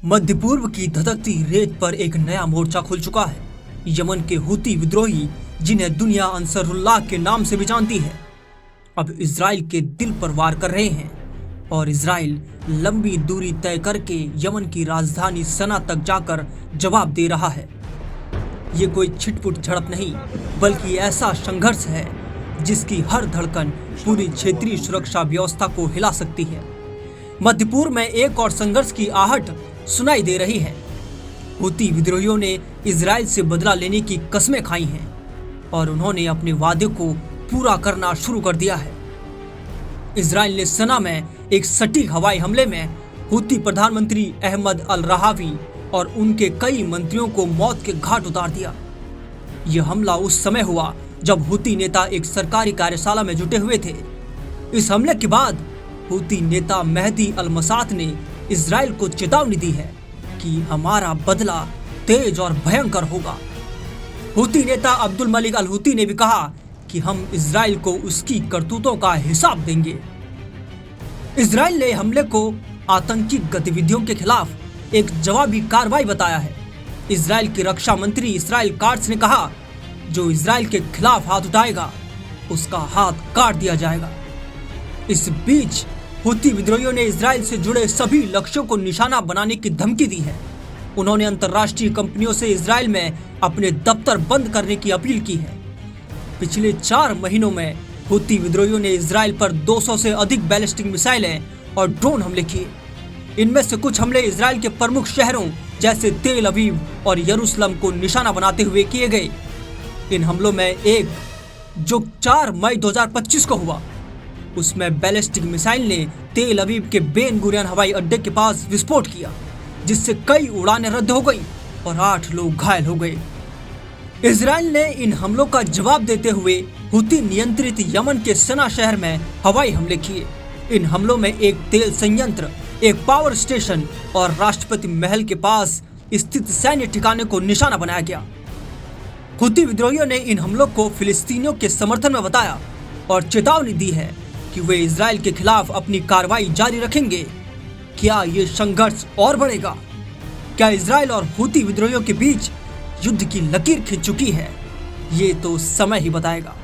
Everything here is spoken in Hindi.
मध्य पूर्व की धधकती रेत पर एक नया मोर्चा खुल चुका है। यमन के हूती विद्रोही, जिन्हें दुनिया अंसरुल्लाह के नाम से भी जानती है, अब इजराइल के दिल पर वार कर रहे हैं और इजराइल लंबी दूरी तय करके यमन की राजधानी सना तक जाकर जवाब दे रहा है। ये कोई छिटपुट झड़प नहीं, बल्कि ऐसा संघर्ष है जिसकी हर धड़कन पूरी क्षेत्रीय सुरक्षा व्यवस्था को हिला सकती है। मध्य पूर्व में एक और संघर्ष की आहट सुनाई दे रही है। हूती विद्रोहियों ने इजराइल से बदला लेने की कस्में खाई हैं और उन्होंने अपने वादे को पूरा करना शुरू कर दिया है। इजराइल ने सना में एक सटीक हवाई हमले में हूती प्रधानमंत्री अहमद अल रहावी और उनके कई मंत्रियों को मौत के घाट उतार दिया। यह हमला उस समय हुआ जब हूती नेता एक सरकारी कार्यशाला में जुटे हुए थे। इस हमले के बाद हूती नेता मेहदी अल मसात ने इजराइल को चेतावनी दी है कि हमारा बदला तेज और भयंकर होगा। हूती नेता अब्दुल मलिक अल हूती ने भी कहा कि हम इजराइल को उसकी करतूतों का हिसाब देंगे। इजराइल ने हमले को आतंकी गतिविधियों के खिलाफ एक जवाबी कार्रवाई बताया है। इजराइल के रक्षा मंत्री इसराइल काट्स ने कहा, जो इजराइल के खिलाफ हाथ उठाएगा उसका हाथ काट दिया जाएगा। इस बीच हूती विद्रोहियों ने इजराइल से जुड़े सभी लक्ष्यों को निशाना बनाने की धमकी दी है। उन्होंने अंतर्राष्ट्रीय कंपनियों से इजराइल में अपने दफ्तर बंद करने की अपील की है। पिछले 4 महीनों में हूती विद्रोहियों ने इजराइल पर 200 से अधिक बैलिस्टिक मिसाइलें और ड्रोन हमले किए। इनमें से कुछ हमले इजराइल के प्रमुख शहरों जैसे तेल अवीव और यरूशलेम को निशाना बनाते हुए किए गए। इन हमलों में एक जो 4 मई 2025 को हुआ, उसमें बैलिस्टिक मिसाइल ने तेल अवीव के बेन गुरियन हवाई अड्डे के पास विस्फोट किया, जिससे कई उड़ानें रद्द हो गई और 8 लोग घायल हो गए। इजराइल ने इन हमलों का जवाब देते हुए हूती नियंत्रित यमन के सना शहर में हवाई हमले किए। इन हमलों में एक तेल संयंत्र, एक पावर स्टेशन और राष्ट्रपति महल के पास स्थित सैन्य ठिकाने को निशाना बनाया गया। हूती विद्रोहियों ने इन हमलों को फिलिस्तीनियों के समर्थन में बताया और चेतावनी दी है कि वे इजराइल के खिलाफ अपनी कार्रवाई जारी रखेंगे। क्या ये संघर्ष और बढ़ेगा? क्या इजराइल और हूती विद्रोहियों के बीच युद्ध की लकीर खिंच चुकी है? ये तो समय ही बताएगा।